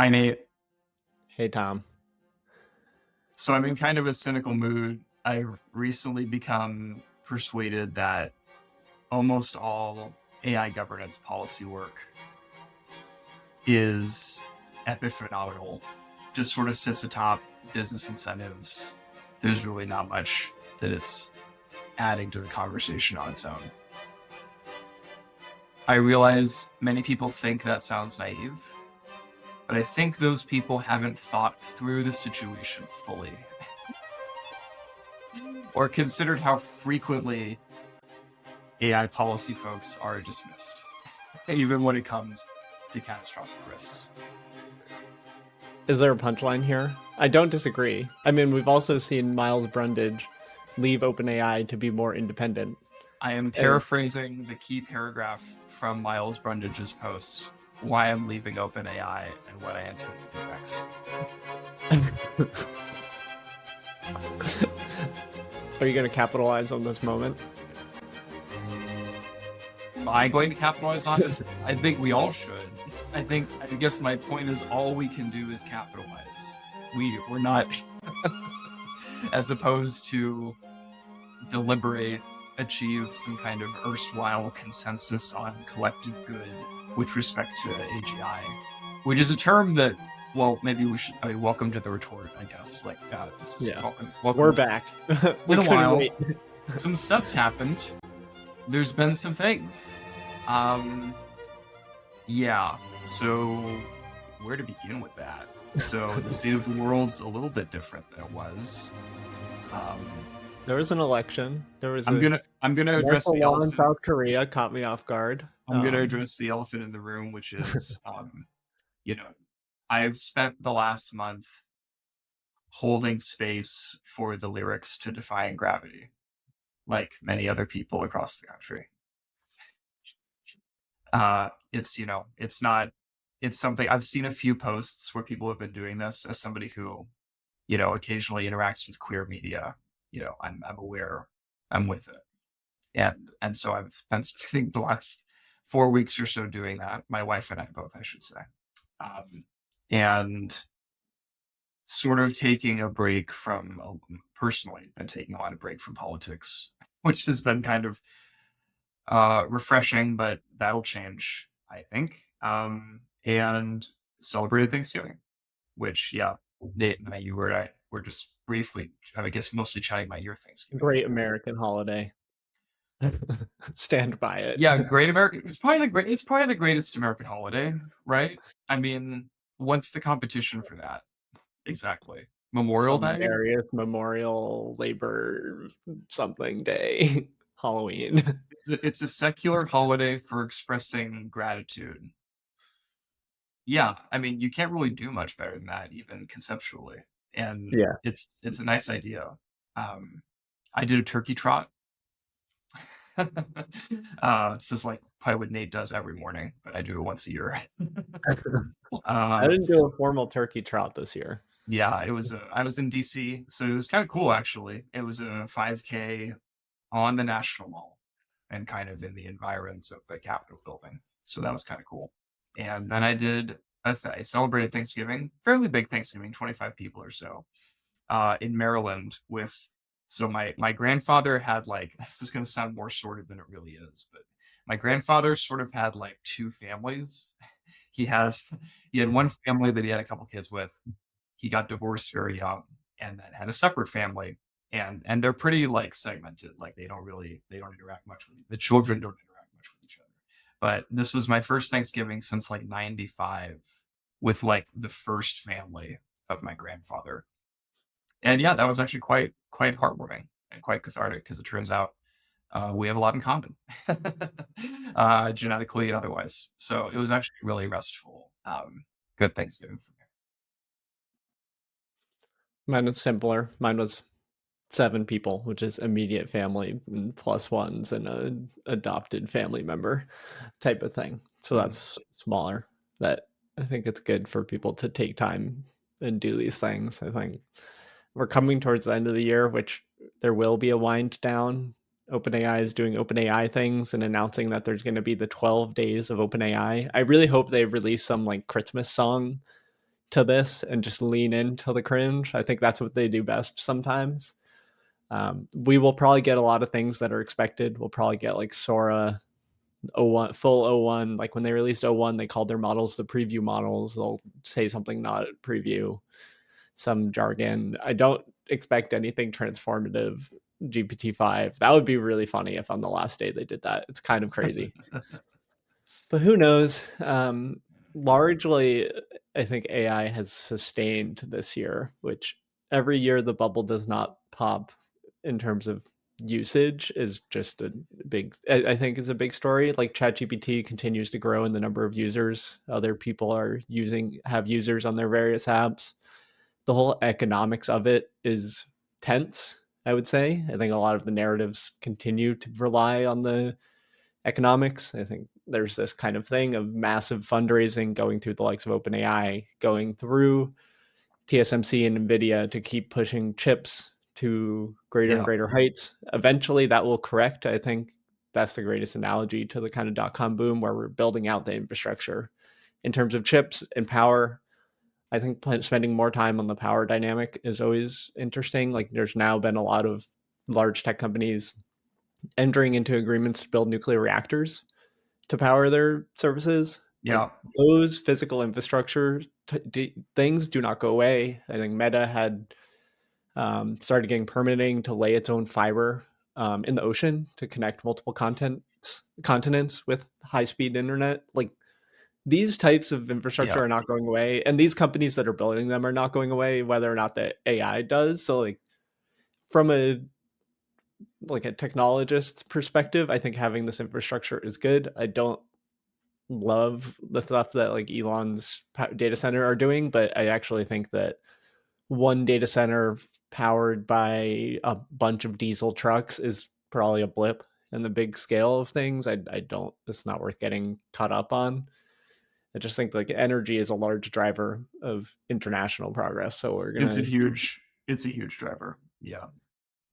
Hi, Nate. Hey, Tom. So I'm in kind of a cynical mood. I've recently become persuaded that almost all AI governance policy work is epiphenomenal, just sort of sits atop business incentives. There's really not much that it's adding to the conversation on its own. I realize many people think that sounds naive, but I think those people haven't thought through the situation fully or considered how frequently AI policy folks are dismissed, even when it comes to catastrophic risks. Is there a punchline here? I don't disagree. I mean, we've also seen Miles Brundage leave OpenAI to be more independent. I am paraphrasing the key paragraph from Miles Brundage's post, why I'm leaving OpenAI and what I intend to do next. Are you going to capitalize on this moment? Am I going to capitalize on it? I think we all should. I guess my point is all we can do is capitalize. We're not, as opposed to deliberate, achieve some kind of erstwhile consensus on collective good with respect to AGI, which is a term that, well, maybe we should. Welcome to the retort, I guess. Welcome. We're back. It's been a while. Some stuff's happened. There's been some things. Yeah. So where to begin with that? So the state of the world's a little bit different than it was. There was an election. I'm gonna address the elephant. South Korea caught me off guard. I'm gonna address the elephant in the room, which is, I've spent the last month holding space for the lyrics to Defying Gravity, like many other people across the country. It's something I've seen a few posts where people have been doing this. As somebody who, occasionally interacts with queer media, I'm aware, I'm with it. And so I've been spending the last 4 weeks or so doing that. My wife and I both, I should say. And sort of taking a break from, personally, been taking a lot of break from politics, which has been kind of refreshing, but that'll change, I think. And celebrated Thanksgiving, which, Nate and you were just briefly, I guess, mostly chatting about your Thanksgiving. Great American holiday. Stand by it. Yeah, great American. It's probably the greatest American holiday, right? I mean, what's the competition for that? Exactly. Memorial Day? Various Memorial, Labor, something day, Halloween. It's a secular holiday for expressing gratitude. Yeah, I mean, you can't really do much better than that, even conceptually. And it's a nice idea. I did a turkey trot. This is like probably what Nate does every morning, but I do it once a year. I didn't do a formal turkey trot this year. Yeah, I was in DC, so it was kind of cool, actually. It was a 5K on the National Mall and kind of in the environs of the Capitol building. So that was kind of cool. And then I celebrated Thanksgiving, fairly big Thanksgiving, 25 people or so, in Maryland with. So my grandfather had, like, this is going to sound more sordid than it really is, but my grandfather sort of had like two families. He had one family that he had a couple kids with. He got divorced very young and then had a separate family, and they're pretty like segmented. Like they don't interact much with the children, don't interact much with each other. But this was my first Thanksgiving since like 95 with like the first family of my grandfather. And yeah, that was actually quite heartwarming and quite cathartic, because it turns out we have a lot in common, genetically and otherwise. So it was actually really restful. Good Thanksgiving for me. Mine was simpler. Mine was 7 people, which is immediate family and plus ones and an adopted family member type of thing. So that's smaller. That I think it's good for people to take time and do these things. I think we're coming towards the end of the year, which there will be a wind down. OpenAI is doing OpenAI things and announcing that there's going to be the 12 days of OpenAI. I really hope they release some like Christmas song to this and just lean into the cringe. I think that's what they do best sometimes. We will probably get a lot of things that are expected. We'll probably get like Sora O1, full O1. Like when they released O1, they called their models the preview models. They'll say something not preview, some jargon. I don't expect anything transformative. GPT-5. That would be really funny if on the last day they did that. It's kind of crazy. But who knows? Largely, I think AI has sustained this year, which every year the bubble does not pop in terms of usage is just a big, I think is a big story. Like ChatGPT continues to grow in the number of users. Other people are have users on their various apps. The whole economics of it is tense, I would say. I think a lot of the narratives continue to rely on the economics. I think there's this kind of thing of massive fundraising going through the likes of OpenAI, going through TSMC and NVIDIA to keep pushing chips to greater and Yeah. greater heights. Eventually that will correct. I think that's the greatest analogy to the kind of dot-com boom where we're building out the infrastructure. In terms of chips and power, I think spending more time on the power dynamic is always interesting. Like there's now been a lot of large tech companies entering into agreements to build nuclear reactors to power their services. Like Yeah. those physical infrastructure things do not go away. I think Meta had started getting permitting to lay its own fiber in the ocean to connect multiple continents with high speed internet. Like these types of infrastructure Yeah. are not going away, and these companies that are building them are not going away, whether or not the AI does. So, like from a technologist's perspective, I think having this infrastructure is good. I don't love the stuff that like Elon's data center are doing, but I actually think that one data center powered by a bunch of diesel trucks is probably a blip in the big scale of things. I don't, it's not worth getting caught up on. I just think like energy is a large driver of international progress. So we're It's a gonna, huge it's a huge driver. Yeah.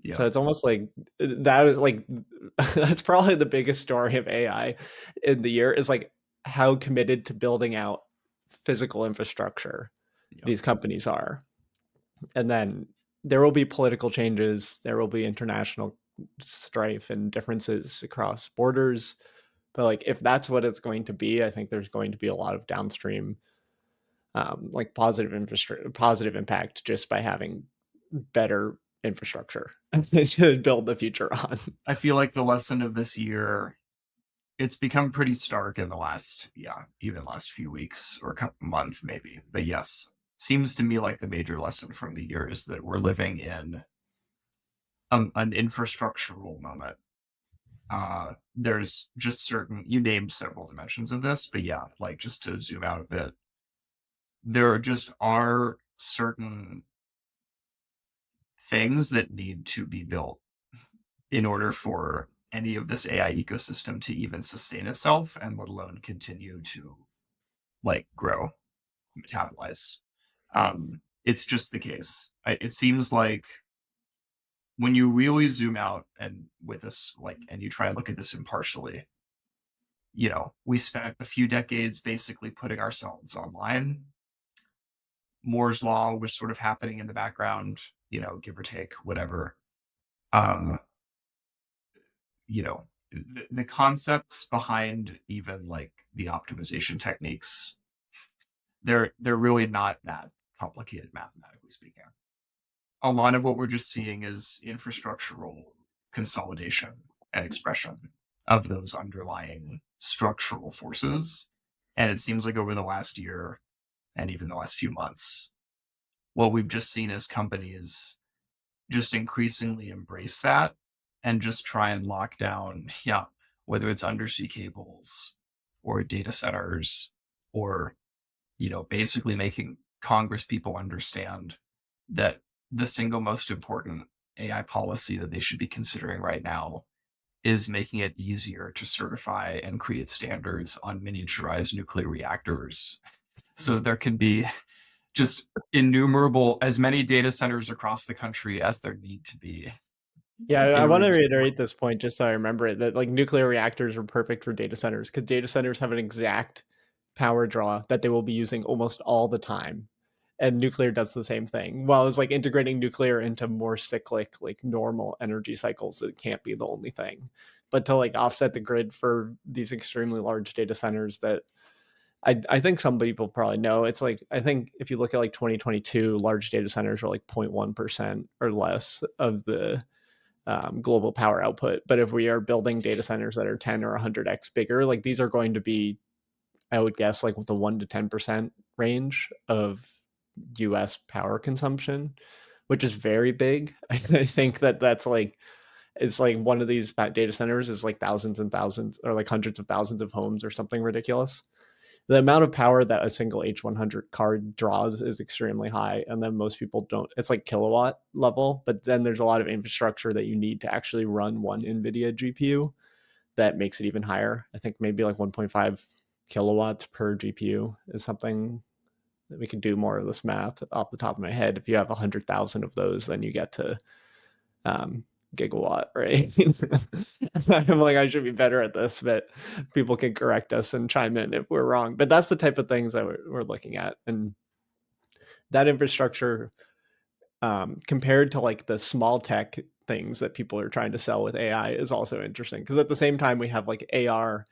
Yeah. so it's almost like that is like that's probably the biggest story of AI in the year is like how committed to building out physical infrastructure Yeah. these companies are. And then there will be political changes, there will be international strife and differences across borders. But like if that's what it's going to be, I think there's going to be a lot of downstream like positive infrastructure, positive impact just by having better infrastructure to build the future on. I feel like the lesson of this year, it's become pretty stark in the last, yeah, even last few weeks or month maybe. But yes, seems to me like the major lesson from the year is that we're living in an infrastructural moment. There's just certain, you named several dimensions of this, but yeah, like just to zoom out a bit, there just are certain things that need to be built in order for any of this AI ecosystem to even sustain itself and let alone continue to like grow, metabolize. It's just the case. It seems like when you really zoom out and with this, like, and you try and look at this impartially, we spent a few decades basically putting ourselves online. Moore's law was sort of happening in the background, give or take, whatever. Um, you know, the concepts behind even like the optimization techniques, they're really not that complicated mathematically speaking. A lot of what we're just seeing is infrastructural consolidation and expression of those underlying structural forces. And it seems like over the last year and even the last few months, what we've just seen is companies just increasingly embrace that and just try and lock down, yeah, whether it's undersea cables or data centers or, basically making Congress people understand that the single most important AI policy that they should be considering right now is making it easier to certify and create standards on miniaturized nuclear reactors so that there can be just innumerable as many data centers across the country as there need to be Yeah, I in want order to to support. reiterate this point just so I remember it that like nuclear reactors are perfect for data centers because data centers have an exact power draw that they will be using almost all the time. And nuclear does the same thing. While it's like integrating nuclear into more cyclic, like normal energy cycles, it can't be the only thing. But to like offset the grid for these extremely large data centers that I think some people probably know, it's like, I think if you look at like 2022, large data centers are like 0.1% or less of the global power output. But if we are building data centers that are 10 or 100x bigger, like these are going to be, I would guess, like with the 1 to 10% range of US power consumption, which is very big. I think that that's like, it's like one of these data centers is like thousands and thousands or like hundreds of thousands of homes or something ridiculous. The amount of power that a single H100 card draws is extremely high. And then most people don't, it's like kilowatt level, but then there's a lot of infrastructure that you need to actually run one NVIDIA GPU that makes it even higher. I think maybe like 1.5 kilowatts per GPU is something that we can do more of this math off the top of my head. If you have 100,000 of those, then you get to um, gigawatt, right? I'm like, I should be better at this, but people can correct us and chime in if we're wrong. But that's the type of things that we're looking at. And that infrastructure, compared to like the small tech things that people are trying to sell with AI, is also interesting. Because at the same time, we have like AR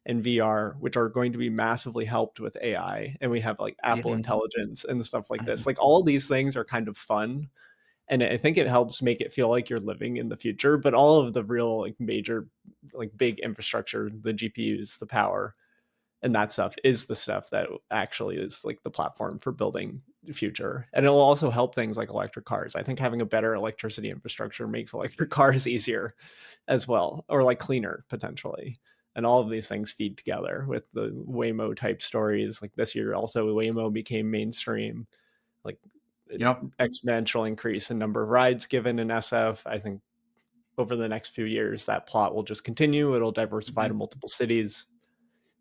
and VR, which are going to be massively helped with AI. And we have like Apple Mhm. Intelligence and stuff like this. Mhm. Like all these things are kind of fun, and I think it helps make it feel like you're living in the future. But all of the real like major like big infrastructure, the GPUs, the power, and that stuff is the stuff that actually is like the platform for building the future. And it'll also help things like electric cars. I think having a better electricity infrastructure makes electric cars easier as well, or like cleaner potentially. And all of these things feed together with the Waymo type stories. Like this year also Waymo became mainstream, like Yep. exponential increase in number of rides given in SF. I think over the next few years, that plot will just continue. It'll diversify to Mhm. multiple cities.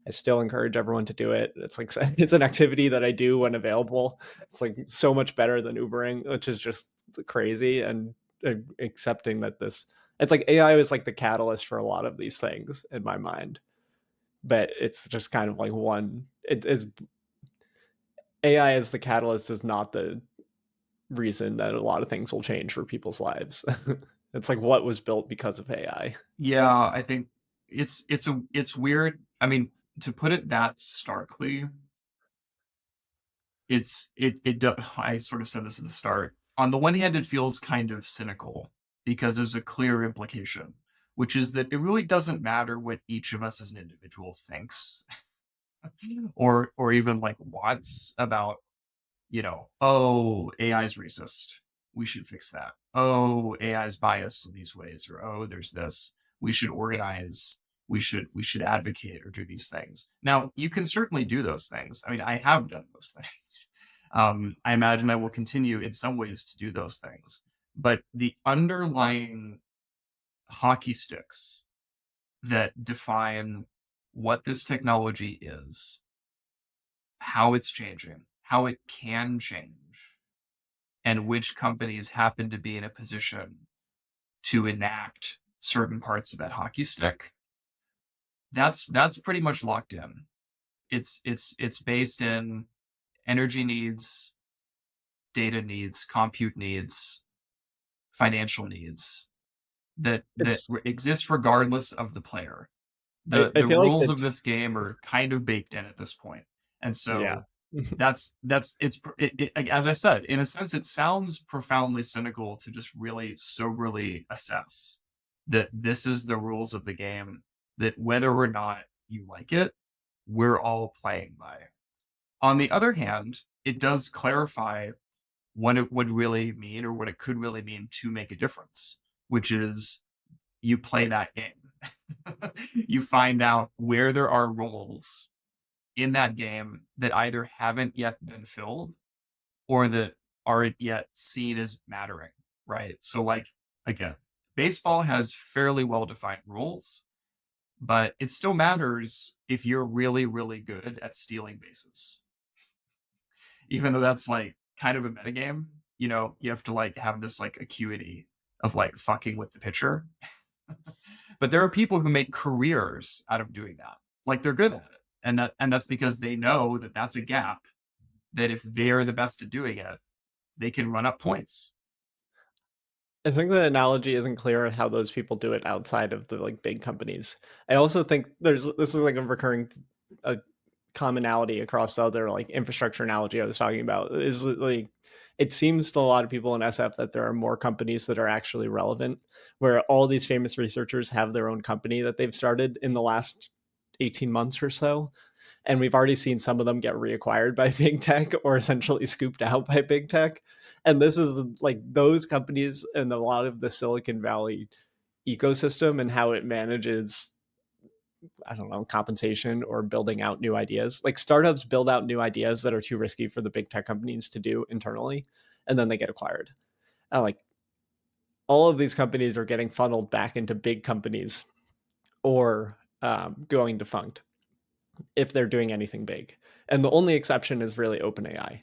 I still encourage everyone to do it. It's like it's an activity that I do when available. It's like so much better than Ubering, which is just crazy. And accepting that this, it's like AI is like the catalyst for a lot of these things in my mind. But it's just kind of like one. It's AI as the catalyst is not the reason that a lot of things will change for people's lives. It's like what was built because of AI. Yeah, I think it's weird. I mean, to put it that starkly, I sort of said this at the start. On the one hand, it feels kind of cynical because there's a clear implication, which is that it really doesn't matter what each of us as an individual thinks or even like wants about, oh, AI is racist. We should fix that. Oh, AI is biased in these ways, or oh, there's this. We should organize. We should advocate or do these things. Now, you can certainly do those things. I mean, I have done those things. I imagine I will continue in some ways to do those things. But the underlying hockey sticks that define what this technology is, how it's changing, how it can change, and which companies happen to be in a position to enact certain parts of that hockey stick, that's pretty much locked in. It's based in energy needs, data needs, compute needs, financial needs that It's exist regardless of the player. I, The I the feel like rules that of this game are kind of baked in at this point. And yeah. so that's as I said, in a sense it sounds profoundly cynical to just really soberly assess that this is the rules of the game, that whether or not you like it, we're all playing by. On the other hand, it does clarify what it would really mean or what it could really mean to make a difference, which is you play that game. You find out where there are roles in that game that either haven't yet been filled or that aren't yet seen as mattering, right? So, like, again, baseball has fairly well defined rules, but it still matters if you're really, really good at stealing bases. Even though that's like kind of a metagame, you have to like have this like acuity of like fucking with the pitcher. But there are people who make careers out of doing that. Like they're good at it. And that's because they know that that's a gap that if they're the best at doing it, they can run up points. I think the analogy isn't clear on how those people do it outside of the like big companies. I also think this is like a recurring a commonality across the other like infrastructure analogy I was talking about is like it seems to a lot of people in SF that there are more companies that are actually relevant, where all these famous researchers have their own company that they've started in the last 18 months or so. And we've already seen some of them get reacquired by big tech or essentially scooped out by big tech. And this is like those companies and a lot of the Silicon Valley ecosystem and how it manages, I don't know, compensation or building out new ideas. Like startups build out new ideas that are too risky for the big tech companies to do internally, and then they get acquired. Like all of these companies are getting funneled back into big companies or going defunct if they're doing anything big. And the only exception is really OpenAI.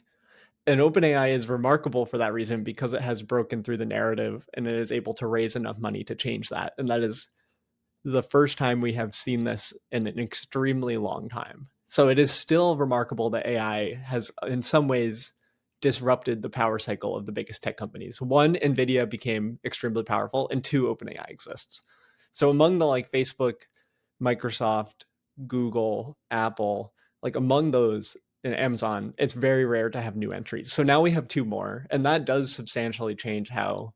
And OpenAI is remarkable for that reason because it has broken through the narrative and it is able to raise enough money to change that. And that is the first time we have seen this in an extremely long time. So it is still remarkable that AI has, in some ways, disrupted the power cycle of the biggest tech companies. One, NVIDIA became extremely powerful, and two, OpenAI exists. So among the like Facebook, Microsoft, Google, Apple, like among those and Amazon, it's very rare to have new entries. So now we have two more, and that does substantially change how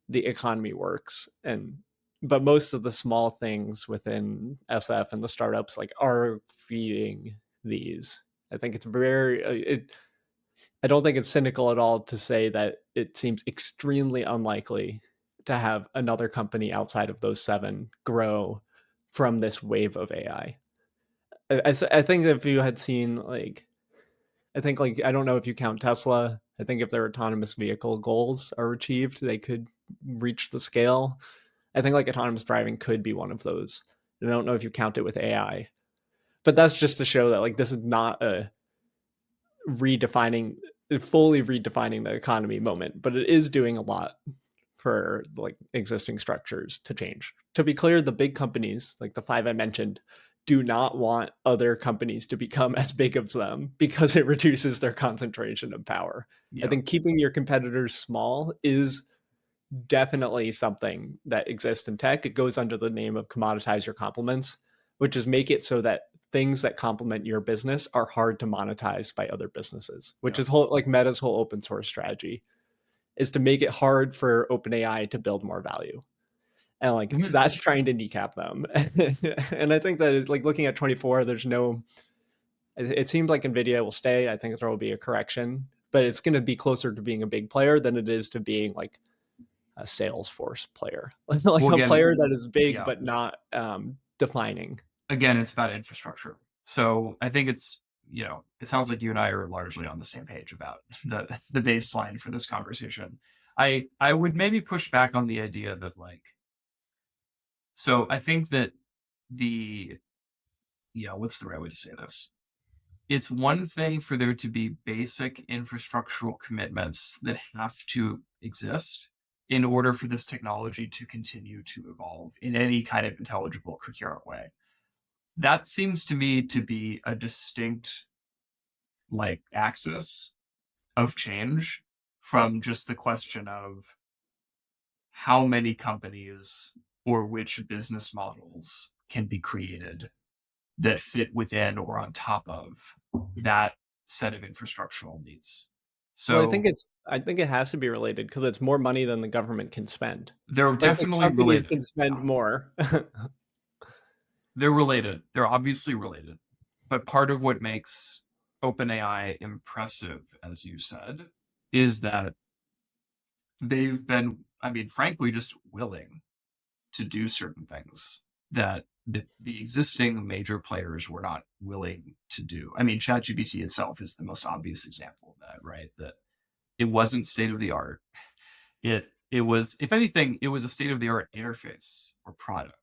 the economy works. And but most of the small things within SF and the startups like are feeding these. I think it's very I don't think it's cynical at all to say that it seems extremely unlikely to have another company outside of those seven grow from this wave of AI. I think if you had seen like I think like I don't know if you count Tesla. I think if their autonomous vehicle goals are achieved, they could reach the scale. I think like autonomous driving could be one of those. And I don't know if you count it with AI, but that's just to show that like this is not a redefining, fully redefining the economy moment, but it is doing a lot for like existing structures to change. To be clear, the big companies, like the five I mentioned, do not want other companies to become as big as them because it reduces their concentration of power. I Yeah. think keeping your competitors small is definitely something that exists in tech. It goes under the name of commoditize your complements, which is make it so that things that complement your business are hard to monetize by other businesses, which Yeah. is whole like Meta's whole open source strategy is to make it hard for OpenAI to build more value. And like Mhm. that's trying to kneecap them. And I think that it's like looking at 24, there's no it seems like Nvidia will stay. I think there will be a correction, but it's going to be closer to being a big player than it is to being like a Salesforce player, like Well, a again, player that is big yeah. but not defining. Again, it's about infrastructure. So I think it's, it sounds like you and I are largely on the same page about the baseline for this conversation. I would maybe push back on the idea that like, so I think that the, what's the right way to say this? It's one thing for there to be basic infrastructural commitments that have to exist in order for this technology to continue to evolve in any kind of intelligible, coherent way. That seems to me to be a distinct like axis of change from just the question of how many companies or which business models can be created that fit within or on top of that set of infrastructural needs. Well, So I think it has to be related because it's more money than the government can spend. they're Like those definitely companies related. can spend Yeah. more. They're related. They're obviously related. But part of what makes OpenAI impressive, as you said, is that they've been, I mean, frankly, just willing to do certain things that the existing major players were not willing to do. I mean, ChatGPT itself is the most obvious example of that, right? That it wasn't state of the art. It was, if anything, it was a state of the art interface or product.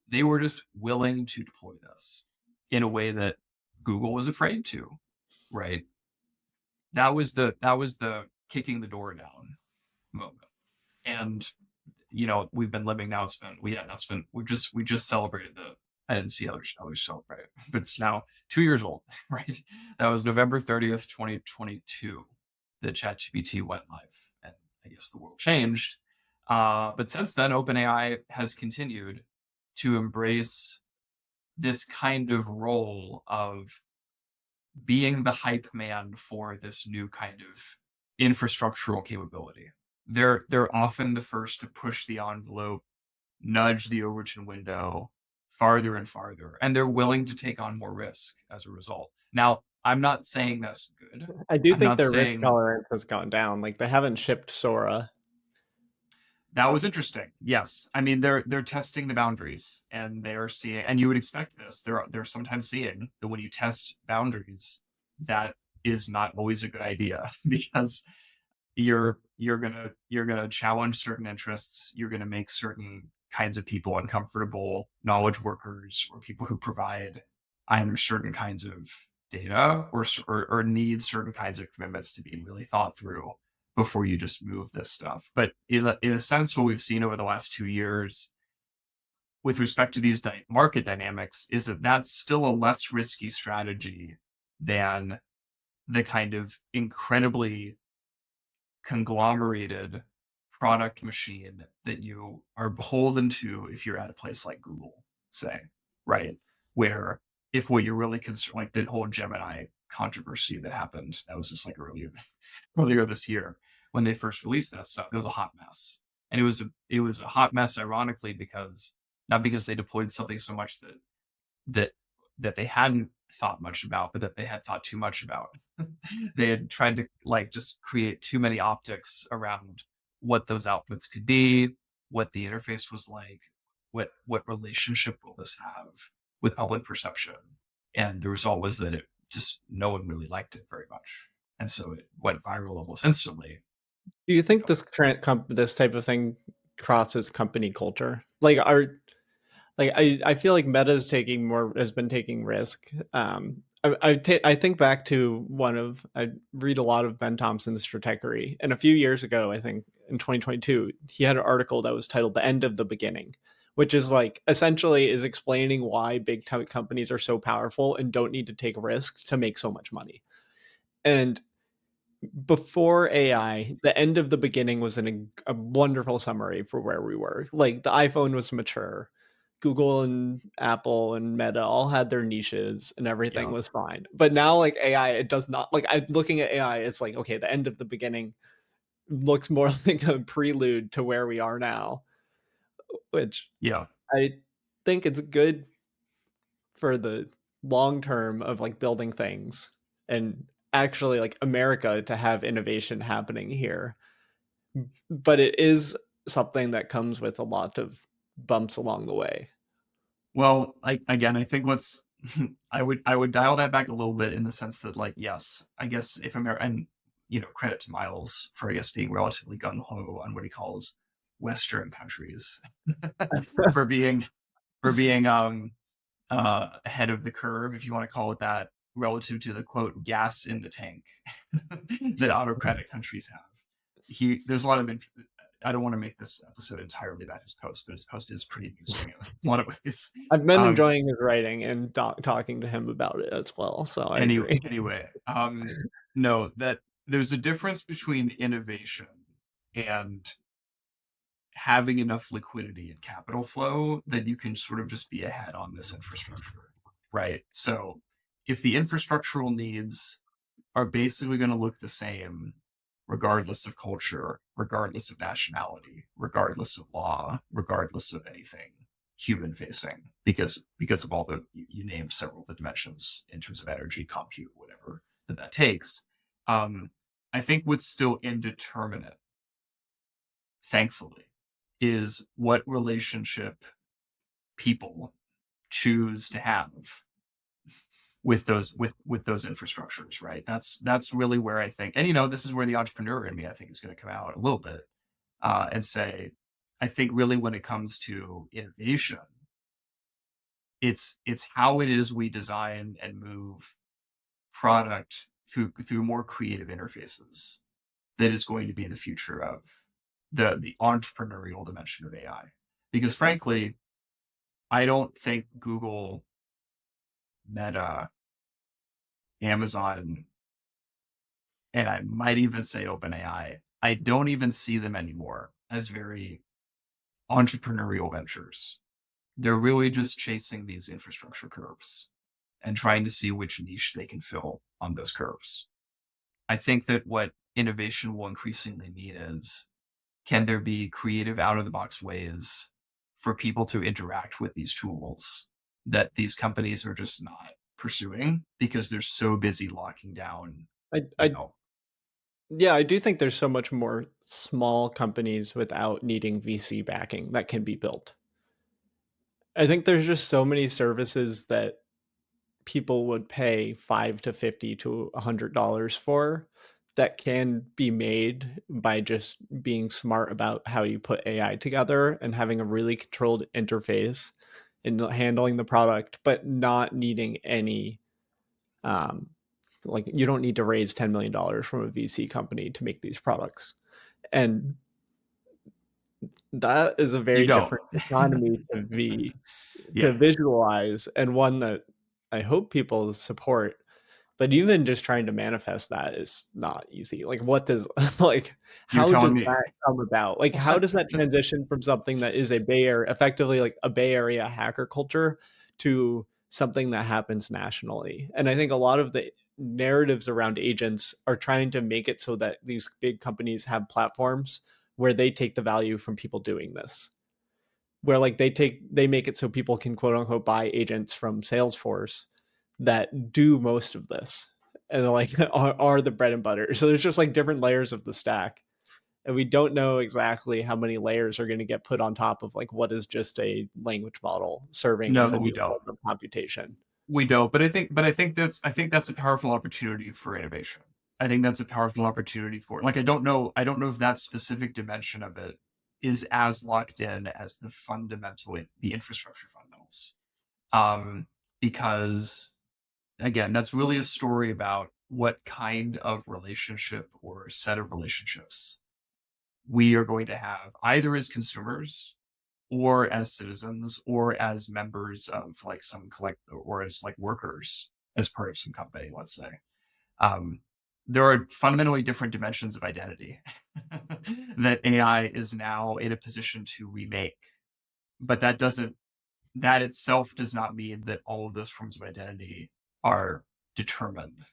They were just willing to deploy this in a way that Google was afraid to, right? That was the kicking the door down moment. And we've been living now. It's been we just celebrated I didn't see others celebrate it, but it's now 2 years old, right? That was November 30th, 2022, that ChatGPT went live, and I guess the world changed. But since then, OpenAI has continued to embrace this kind of role of being the hype man for this new kind of infrastructural capability. They're often the first to push the envelope, nudge the Overton window farther and farther, and they're willing to take on more risk as a result. Now, I'm not saying that's good. I do I'm think not their risk saying tolerance has gone down. Like they haven't shipped Sora. that was interesting. Yes, I mean they're testing the boundaries, and they are seeing, and you would expect this. They're sometimes seeing that when you test boundaries, that is not always a good idea because you're gonna challenge certain interests. You're gonna make certain kinds of people uncomfortable, knowledge workers or people who provide either certain kinds of data or need certain kinds of commitments to be really thought through before you just move this stuff. But in a sense, what we've seen over the last 2 years with respect to these market dynamics is that that's still a less risky strategy than the kind of incredibly conglomerated product machine that you are beholden to if you're at a place like Google, say, right? Where if what you're really concerned, like the whole Gemini controversy that happened, that was just like earlier this year when they first released that stuff, it was a hot mess, and it was a hot mess, ironically, because not because they deployed something so much that that they hadn't thought much about, but that they had thought too much about. They had tried to like just create too many optics around what those outputs could be, what the interface was like, what relationship will this have with public perception. And the result was that it just no one really liked it very much. And so it went viral almost instantly. Do you think this type of thing crosses company culture? I feel like Meta's taking more has been taking risk. I think back to I read a lot of Ben Thompson's Stratechery, and a few years ago, I think in 2022, he had an article that was titled "The End of the Beginning," which is like essentially is explaining why big tech companies are so powerful and don't need to take risks to make so much money. And before AI, the end of the beginning was a wonderful summary for where we were. Like the iPhone was mature, Google and Apple and Meta all had their niches and everything Yeah. was fine. But now, like AI, it does not like I looking at AI, it's like, okay, the end of the beginning looks more like a prelude to where we are now, which Yeah. I think it's good for the long term of like building things and actually like America to have innovation happening here. But it is something that comes with a lot of bumps along the way. Well, I think what's I would dial that back a little bit in the sense that, like, yes, I guess if America, and credit to Miles for, I guess, being relatively gung ho on what he calls Western countries for being ahead of the curve, if you want to call it that, relative to the quote gas in the tank that autocratic countries have. There's a lot of I don't want to make this episode entirely about his post, but his post is pretty amusing in a lot of ways. I've been Um, enjoying his writing and talking to him about it as well, so I agree. anyway, no, that there's a difference between innovation and having enough liquidity and capital flow that you can sort of just be ahead on this infrastructure, right? So if the infrastructural needs are basically going to look the same regardless of culture, regardless of nationality, regardless of law, regardless of anything human facing, because of all the you named several of the dimensions in terms of energy, compute, whatever that takes. I think what's still indeterminate, thankfully, is what relationship people choose to have with those infrastructures, right? That's really where I think, and this is where the entrepreneur in me, I think, is going to come out a little bit, and say, I think really when it comes to innovation, it's how it is we design and move product through more creative interfaces that is going to be the future of the entrepreneurial dimension of AI. Because frankly, I don't think Google, Meta, Amazon, and I might even say OpenAI, I don't even see them anymore as very entrepreneurial ventures. They're really just chasing these infrastructure curves and trying to see which niche they can fill on those curves. I think that what innovation will increasingly mean is, can there be creative out of the box ways for people to interact with these tools that these companies are just not pursuing because they're so busy locking down, I, you I know. Yeah, I do think there's so much more small companies without needing VC backing that can be built. I think there's just so many services that people would pay 5 to 50 to $100 for that can be made by just being smart about how you put AI together and having a really controlled interface and handling the product, but not needing any um, like you don't need to raise $10 million from a VC company to make these products. And that is a You very don't. different economy to Yeah. visualize, and one that I hope people support. But even just trying to manifest that is not easy. Like, what does like You're how does telling me. that come about? Like, how does that transition from something that is a Bay Area, effectively like a Bay Area hacker culture, to something that happens nationally? And I think a lot of the narratives around agents are trying to make it so that these big companies have platforms where they take the value from people doing this, where like they make it so people can quote unquote buy agents from Salesforce that do most of this and like are the bread and butter. So there's just like different layers of the stack, and we don't know exactly how many layers are going to get put on top of like what is just a language model serving No, as a we new don't. form of computation. We don't. I think that's a powerful opportunity for innovation. I think that's a powerful opportunity for, like, I don't know if that specific dimension of it is as locked in as the fundamental, the infrastructure fundamentals. Um, because again, that's really a story about what kind of relationship or set of relationships we are going to have either as consumers or as citizens or as members of like some collect or as like workers as part of some company, let's say. um, there are fundamentally different dimensions of identity that AI is now in a position to remake, but that itself does not mean that all of those forms of identity are determined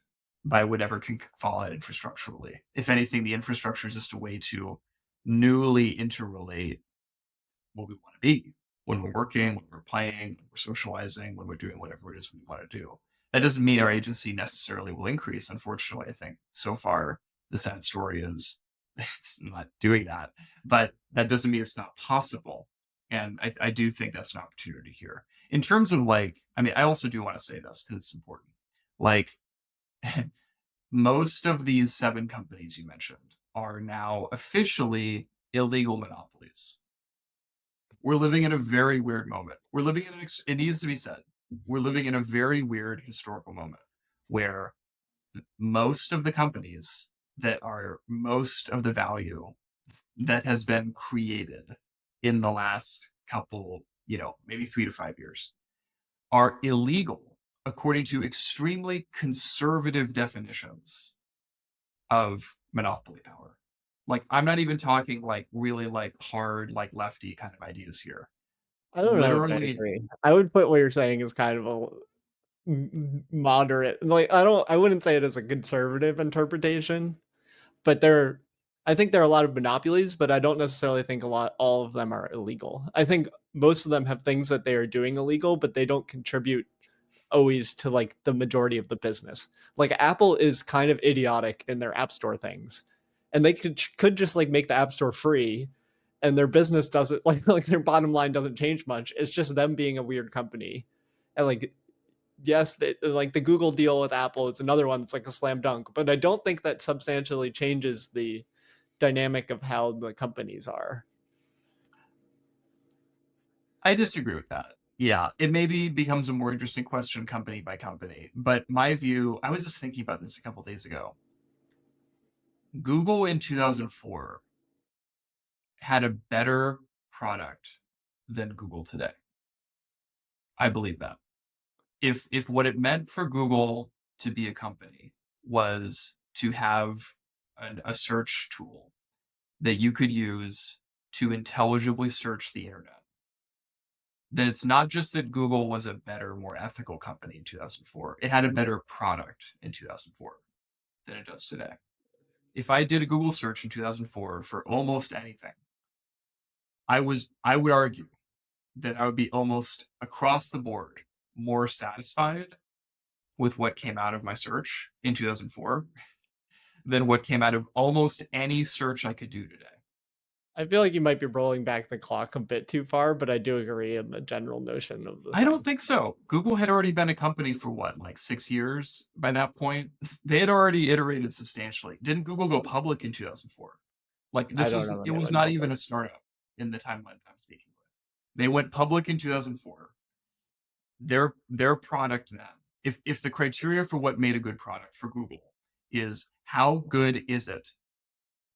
by whatever can fall out infrastructurally. If anything, the infrastructure is just a way to newly interrelate what we want to be when we're working, when we're playing, when we're socializing, when we're doing whatever it is we want to do. That doesn't mean our agency necessarily will increase. Unfortunately, I think so far the sad story is it's not doing that, but that doesn't mean it's not possible. And I do think that's an opportunity here. In terms of like, I mean, I also do want to say this because it's important. Like, most of these 7 companies you mentioned are now officially illegal monopolies. We're living in a very weird moment. We're living in it needs to be said. We're living in a very weird historical moment where most of the companies that are most of the value that has been created in the last couple, maybe 3 to 5 years are illegal according to extremely conservative definitions of monopoly power. Like, I'm not even talking like really like hard, like lefty kind of ideas here. I don't know if I Literally, agree. I would put what you're saying as kind of a moderate. Like I wouldn't say it as a conservative interpretation, but I think there are a lot of monopolies, but I don't necessarily think all of them are illegal. I think most of them have things that they are doing illegal, but they don't contribute always to like the majority of the business. Like Apple is kind of idiotic in their app store things, and they could just like make the app store free, and their business doesn't like their bottom line doesn't change much. It's just them being a weird company, and like yes, like the Google deal with Apple is another one that's like a slam dunk, but I don't think that substantially changes the dynamic of how the companies are. I disagree with that. Yeah, it maybe becomes a more interesting question company by company. But my view, I was just thinking about this a couple days ago. Google in 2004 had a better product than Google today. I believe that. If what it meant for Google to be a company was to have a search tool that you could use to intelligibly search the internet, then it's not just that Google was a better, more ethical company in 2004. It had a better product in 2004 than it does today. If I did a Google search in 2004 for almost anything, I would argue that I would be almost across the board more satisfied with what came out of my search in 2004 than what came out of almost any search I could do today. I feel like you might be rolling back the clock a bit too far, but I do agree in the general notion of the I don't thing. think so. Google had already been a company for what, like 6 years by that point? They had already iterated substantially. Didn't Google go public in 2004? Like I this don't was, know when it they was went not public. even a startup in the timeline that I'm speaking with. They went public in 2004. Their product then, if the criteria for what made a good product for Google is how good is it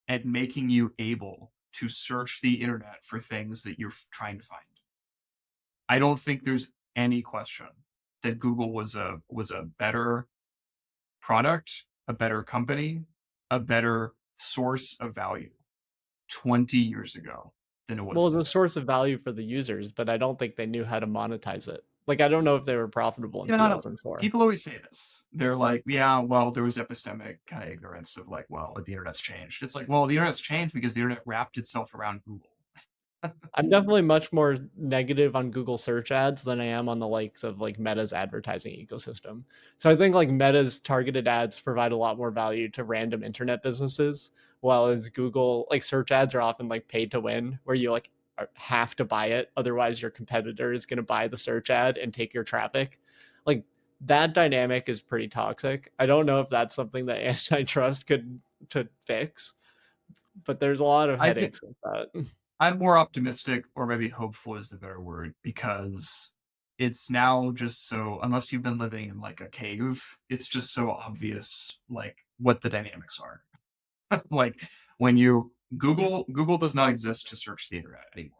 at making you able to search the internet for things that you're trying to find, I don't think there's any question that Google was a better product, a better company, a better source of value 20 years ago than it was Well, it's a today. source of value for the users, but I don't think they knew how to monetize it. Like, I don't know if they were profitable in You know, 2004. people always say this. They're like, yeah, well, there was epistemic kind of ignorance of like, well, the internet's changed. It's like, well, the internet's changed because the internet wrapped itself around Google. I'm definitely much more negative on Google search ads than I am on the likes of like Meta's advertising ecosystem. So I think like Meta's targeted ads provide a lot more value to random internet businesses, while as Google like search ads are often like paid to win, where you like have to buy it, otherwise your competitor is going to buy the search ad and take your traffic. Like that dynamic is pretty toxic. I don't know if that's something that antitrust could fix, but there's a lot of I think headaches with that. I'm more optimistic, or maybe hopeful is the better word, because it's now just so, unless you've been living in like a cave, it's just so obvious like what the dynamics are. Like when you Google does not exist to search the internet anymore.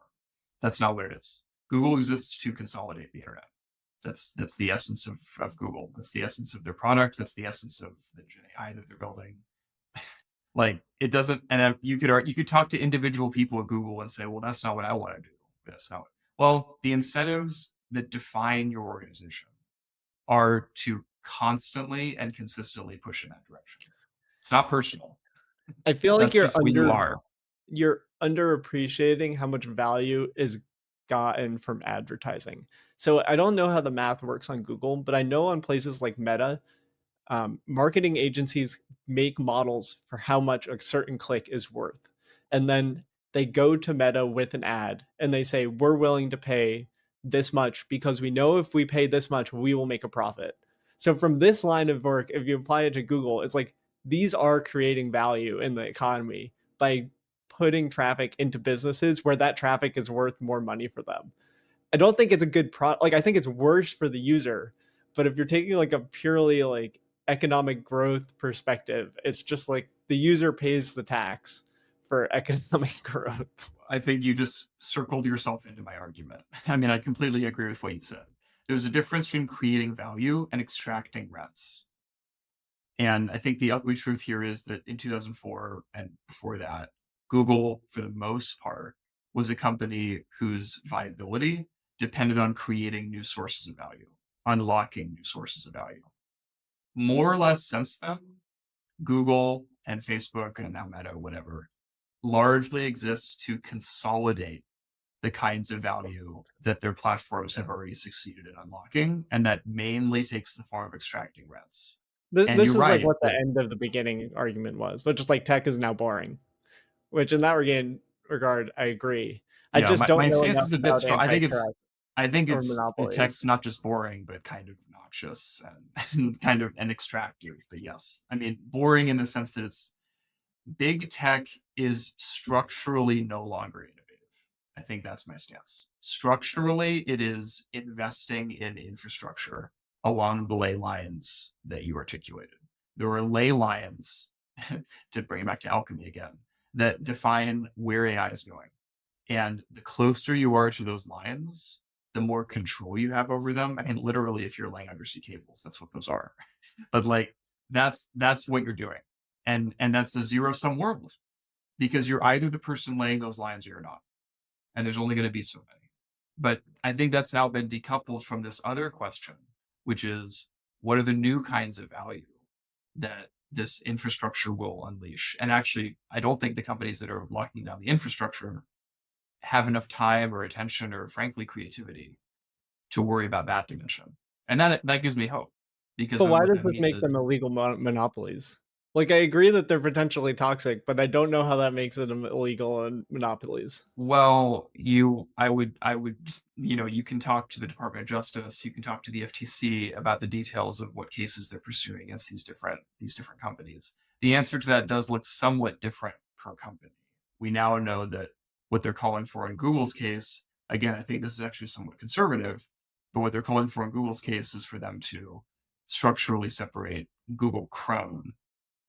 That's not what it is. Google exists to consolidate the internet. That's the essence of Google. That's the essence of their product. That's the essence of the Gen AI that they're building. Like it doesn't, and you could talk to individual people at Google and say, well, that's not what I want to do. That's not. Well, the incentives that define your organization are to constantly and consistently push in that direction. It's not personal. I feel like That's just what you are. you're underappreciating how much value is gotten from advertising. So I don't know how the math works on Google, but I know on places like Meta, marketing agencies make models for how much a certain click is worth. And then they go to Meta with an ad and they say, we're willing to pay this much because we know if we pay this much, we will make a profit. So from this line of work, if you apply it to Google, it's like these are creating value in the economy by putting traffic into businesses where that traffic is worth more money for them. I don't think it's a good product. Like I think it's worse for the user. But if you're taking like a purely like economic growth perspective, it's just like the user pays the tax for economic growth. I think you just circled yourself into my argument. I mean, I completely agree with what you said. There's a difference between creating value and extracting rents. And I think the ugly truth here is that in 2004 and before that, Google, for the most part, was a company whose viability depended on creating new sources of value, unlocking new sources of value. More or less since then, Google and Facebook and now Meta, whatever, largely exists to consolidate the kinds of value that their platforms have already succeeded in unlocking. And that mainly takes the form of extracting rents. And This you're is like right what the that, end of the beginning argument was, but just like tech is now boring, which in that regard, I agree. I yeah, just my don't know stance enough is a bit about strong. antitrust I think or it's the monopolies. tech's not just boring, but kind of noxious and kind of and extractive. But yes, I mean boring in the sense that it's big tech is structurally no longer innovative. I think that's my stance. Structurally, it is investing in infrastructure along the ley lines that you articulated. There are ley lines, to bring it back to alchemy again, that define where AI is going. And the closer you are to those lines, the more control you have over them. I mean, literally, if you're laying undersea cables, that's what those are. But like, that's what you're doing, and that's a zero sum world because you're either the person laying those lines or you're not, and there's only going to be so many. But I think that's now been decoupled from this other question, which is what are the new kinds of value that this infrastructure will unleash? And actually, I don't think the companies that are locking down the infrastructure have enough time or attention or frankly creativity to worry about that dimension. And that gives me hope because But then why what does that this means make is, them illegal monopolies? Like, I agree that they're potentially toxic, but I don't know how that makes them illegal and monopolies. well, I would, you can talk to the Department of Justice, you can talk to the FTC about the details of what cases they're pursuing against these different companies. The answer to that does look somewhat different per company. We now know that what they're calling for in Google's case, again, I think this is actually somewhat conservative, but what they're calling for in Google's case is for them to structurally separate Google Chrome,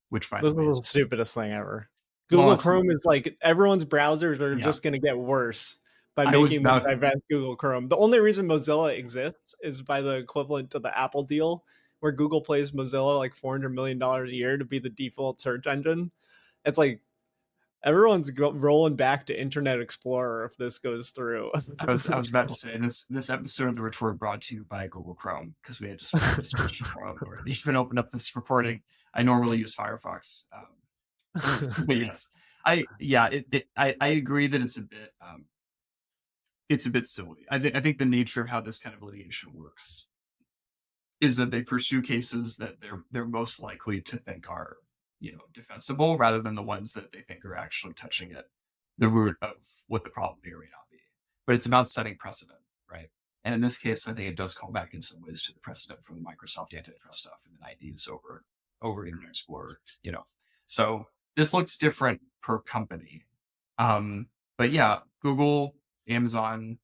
which by This the is way the is, stupidest thing ever. well, Google Chrome is like everyone's browsers are yeah, just going to get worse by I was making them about, divest Google Chrome. The only reason Mozilla exists is by the equivalent to the Apple deal, where Google pays Mozilla like $400 million a year to be the default search engine. It's like everyone's rolling back to Internet Explorer if this goes through. I was about to say this episode of the Retort brought to you by Google Chrome because we had to switch to Chrome in order to even open up this recording. I normally use Firefox, but yes, I agree that it's a bit silly. I think the nature of how this kind of litigation works is that they pursue cases that they're most likely to think are defensible rather than the ones that they think are actually touching at the root of what the problem may or may not be. But it's about setting precedent, right? And in this case, I think it does call back in some ways to the precedent from the Microsoft antitrust stuff in the 90s over Internet Explorer, So this looks different per company. But yeah, Google, Amazon,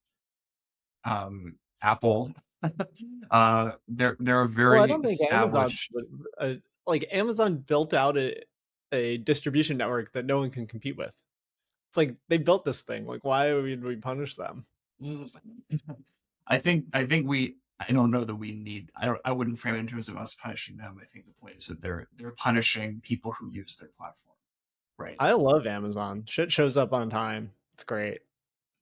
Apple, they're a Well, I very don't think Amazon, established. like Amazon built out a distribution network that no one can compete with. It's like they built this thing. Like, why would we punish them? I think I don't know that we need I wouldn't frame it in terms of us punishing them. I think the point is that they're punishing people who use their platform, right? I love Amazon. Shit shows up on time. It's great.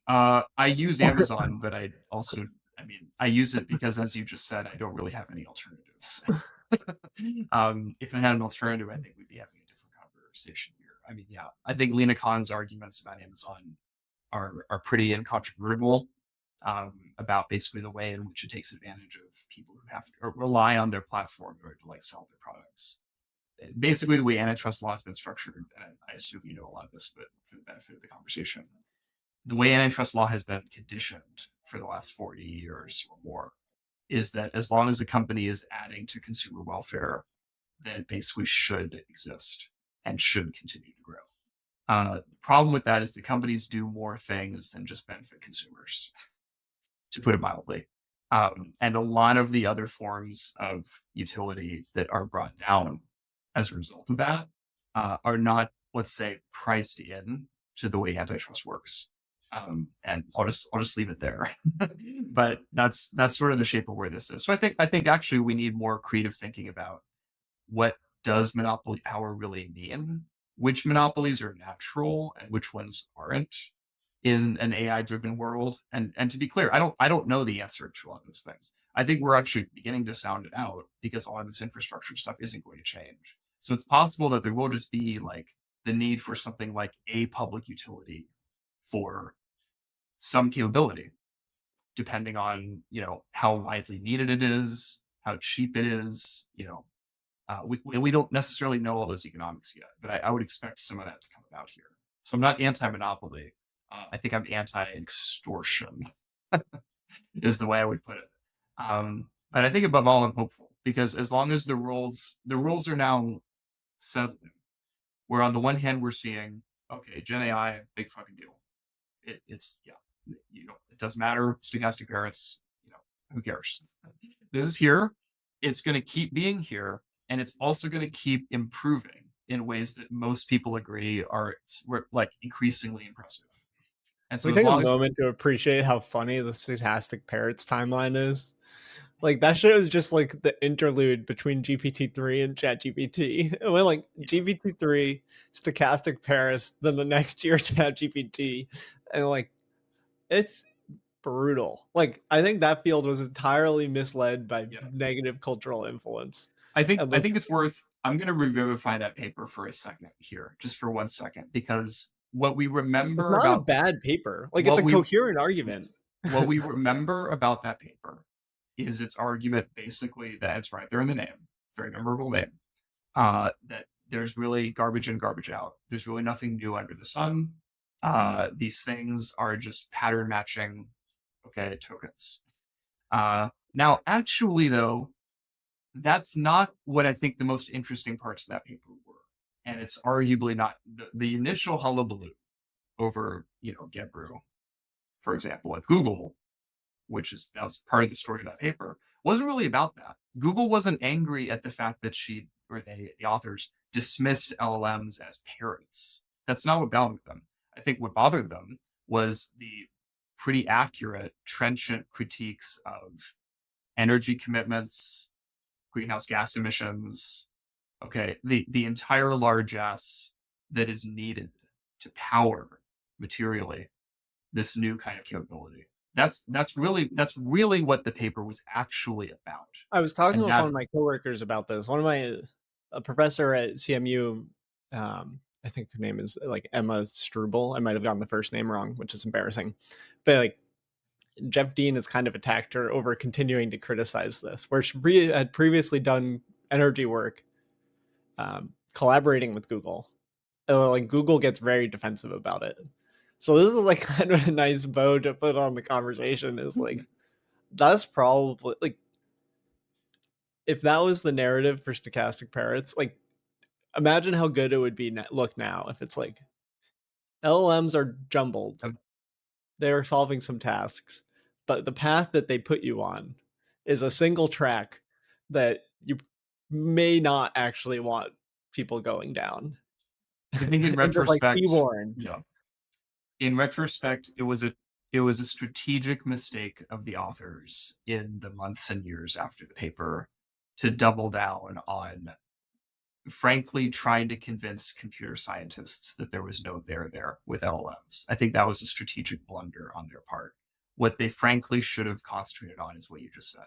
I use Amazon, but I mean I use it because as you just said, I don't really have any alternatives. If I had an alternative, I think we'd be having a different conversation here. I mean, yeah, I think Lena Khan's arguments about Amazon are pretty incontrovertible, about basically the way in which it takes advantage of people who have to or rely on their platform in order to like sell their products. Basically, the way antitrust law has been structured, and I assume you know a lot of this, but for the benefit of the conversation, the way antitrust law has been conditioned for the last 40 years or more is that as long as a company is adding to consumer welfare, then it basically should exist and should continue to grow. The problem with that is the companies do more things than just benefit consumers, to put it mildly. And a lot of the other forms of utility that are brought down as a result of that are not, let's say, priced in to the way antitrust works. And I'll just leave it there. But that's sort of the shape of where this is. So I think actually we need more creative thinking about what does monopoly power really mean, which monopolies are natural and which ones aren't in an AI driven world. And to be clear, I don't know the answer to a lot of those things. I think we're actually beginning to sound it out because a lot of this infrastructure stuff isn't going to change. So it's possible that there will just be like the need for something like a public utility for some capability, depending on how widely needed it is, how cheap it is. We don't necessarily know all those economics yet, but I would expect some of that to come about here. So I'm not anti-monopoly. I think I'm anti-extortion is the way I would put it. But I think above all, I'm hopeful because as long as the rules are now settled, where on the one hand we're seeing, okay, Gen AI, big fucking deal. It's yeah, it doesn't matter. Stochastic parrots, who cares? This is here. It's going to keep being here, and it's also going to keep improving in ways that most people agree are like increasingly impressive. And so We as take a long as moment to appreciate how funny the Stochastic Parrots timeline is. Like that shit was just like the interlude between GPT-3 and ChatGPT. It went like yeah, GPT-3, Stochastic Paris, then the next year ChatGPT, and like it's brutal. Like I think that field was entirely misled by yeah. negative cultural influence. I And think it's worth. I'm going to revivify that paper for a second here, just for 1 second, because what we it's remember not a about bad paper. Like it's what a we coherent argument. what we remember about that paper is its argument basically that it's right there in the name, very memorable name, that there's really garbage in, garbage out. There's really nothing new under the sun. These things are just pattern matching, okay, tokens. Now, actually, though, that's not what I think the most interesting parts of that paper were. And it's arguably not the initial hullabaloo over, Gebrew, for example, at Google, which is that was part of the story of that paper, wasn't really about that. Google wasn't angry at the fact that the authors, dismissed LLMs as parrots. That's not what bothered them. I think what bothered them was the pretty accurate, trenchant critiques of energy commitments, greenhouse gas emissions, okay, the entire largesse that is needed to power materially this new kind of capability. That's really what the paper was actually about. I was talking And with one that of my coworkers about this. One of my a professor at CMU, I think her name is like Emma Struble. I might have gotten the first name wrong, which is embarrassing. But like Jeff Dean has kind of attacked her over continuing to criticize this, where she had previously done energy work, collaborating with Google. Like Google gets very defensive about it. So this is like kind of a nice bow to put on the conversation. Is like that's probably like if that was the narrative for Stochastic Parrots, like imagine how good it would be look now if it's like LLMs are jumbled. They are solving some tasks, but the path that they put you on is a single track that you may not actually want people going down. I think in And just like be retrospect, warned. yeah, in retrospect, it was a strategic mistake of the authors in the months and years after the paper to double down on frankly trying to convince computer scientists that there was no there with LLMs. I think that was a strategic blunder on their part. What they frankly should have concentrated on is what you just said,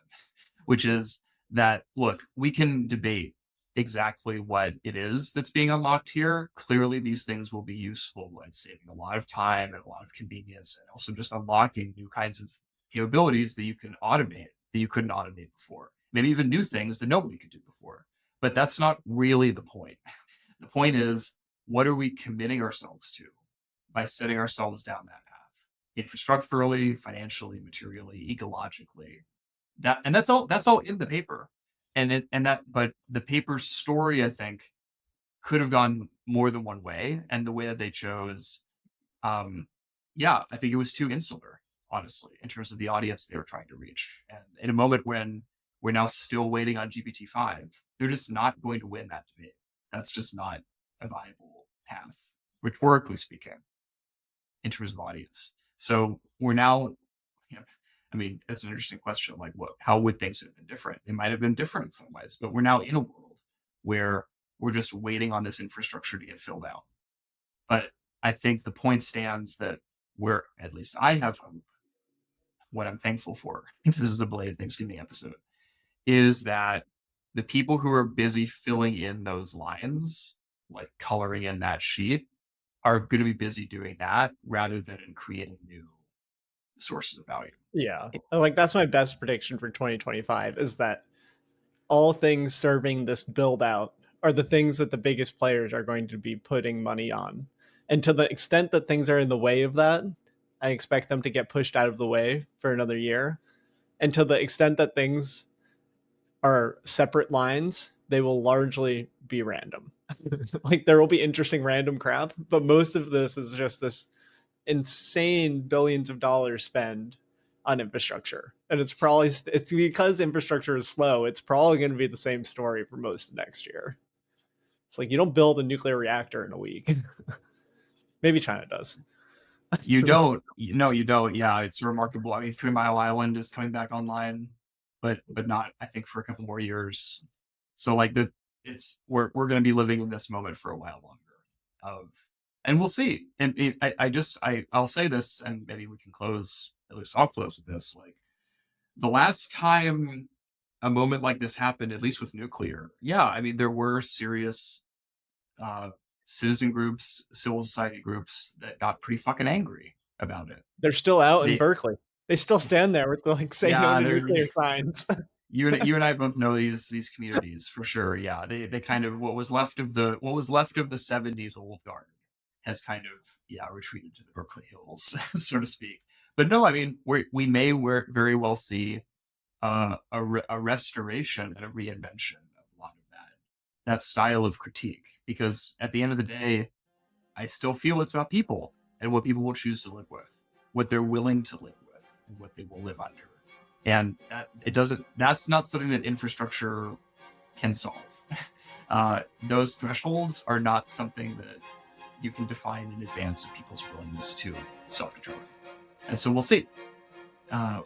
which is that, look, we can debate exactly what it is that's being unlocked here. Clearly, these things will be useful at saving a lot of time and a lot of convenience, and also just unlocking new kinds of capabilities that you can automate that you couldn't automate before. Maybe even new things that nobody could do before. But that's not really the point. The point is, what are we committing ourselves to by setting ourselves down that path? Infrastructurally, financially, materially, ecologically. That's all in the paper. But the paper's story, I think, could have gone more than one way. And the way that they chose, um, yeah, I think it was too insular, honestly, in terms of the audience they were trying to reach. And in a moment when we're now still waiting on GPT-5, they're just not going to win that debate. That's just not a viable path, rhetorically speaking, in terms of audience. So we're now, I mean, it's an interesting question. Like, how would things have been different? They might have been different in some ways, but we're now in a world where we're just waiting on this infrastructure to get filled out. But I think the point stands that at least I have hope. What I'm thankful for, if this is a belated Thanksgiving episode, is that the people who are busy filling in those lines, like coloring in that sheet, are going to be busy doing that rather than in creating new sources of value. Yeah. Like that's my best prediction for 2025 is that all things serving this build out are the things that the biggest players are going to be putting money on. And to the extent that things are in the way of that, I expect them to get pushed out of the way for another year. And to the extent that things are separate lines, they will largely be random. Like there will be interesting random crap, but most of this is just this insane billions of dollars spend on infrastructure. And it's because infrastructure is slow, it's probably going to be the same story for most of next year. It's like you don't build a nuclear reactor in a week. Maybe China does. You don't. No, you don't. Yeah, it's remarkable. I mean, 3 Mile Island is coming back online, but not, I think, for a couple more years. So like we're going to be living in this moment for a while longer. Of and we'll see. And I'll say this, and maybe we can close. At least I'll close with this. Like the last time a moment like this happened, at least with nuclear, yeah, I mean there were serious uh, citizen groups, civil society groups that got pretty fucking angry about it. They're still out in They, Berkeley. They still stand there with the like "Say no yeah, to they're nuclear" signs. you and I both know these communities for sure. Yeah, they kind of what was left of the '70s old guard has kind of retreated to the Berkeley Hills, so to speak. But no, I mean we may very well see a restoration and a reinvention of a lot of that style of critique, because at the end of the day, I still feel it's about people and what people will choose to live with, what they're willing to live with, and what they will live under. And that's not something that infrastructure can solve. Those thresholds are not something that you can define in advance of people's willingness to self-determine. And so we'll see.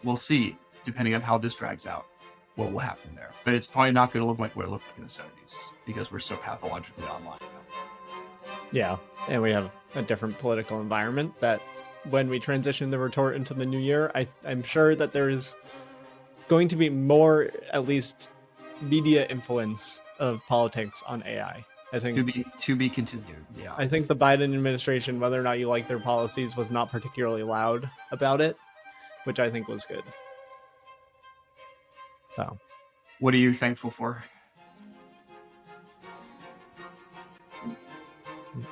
We'll see, depending on how this drags out, what will happen there. But it's probably not going to look like what it looked like in the 70s, because we're so pathologically online now. Yeah, and we have a different political environment that when we transition the retort into the new year, I'm sure that there's going to be more, at least, media influence of politics on AI. I think to be continued. Yeah, I think the Biden administration, whether or not you like their policies, was not particularly loud about it, which I think was good. So, what are you thankful for?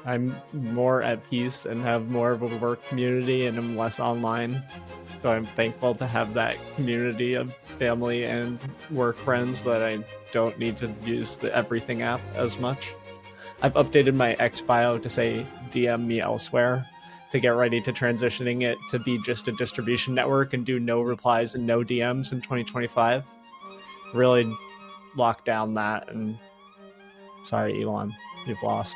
I'm more at peace and have more of a work community, and I'm less online. So I'm thankful to have that community of family and work friends that I don't need to use the everything app as much. I've updated my X bio to say DM me elsewhere to get ready to transitioning it to be just a distribution network and do no replies and no DMs in 2025. Really lock down that, and sorry, Elon, you've lost.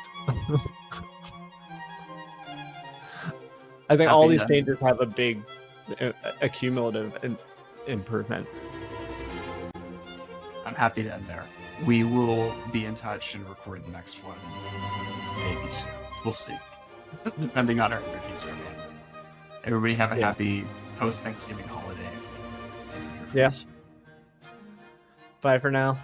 I think all these changes have a big accumulative improvement. I'm happy to end there. We will be in touch and record the next one. Maybe soon. We'll see. Depending on our energies. Everybody have a happy post-Thanksgiving holiday. Yes. Bye for now.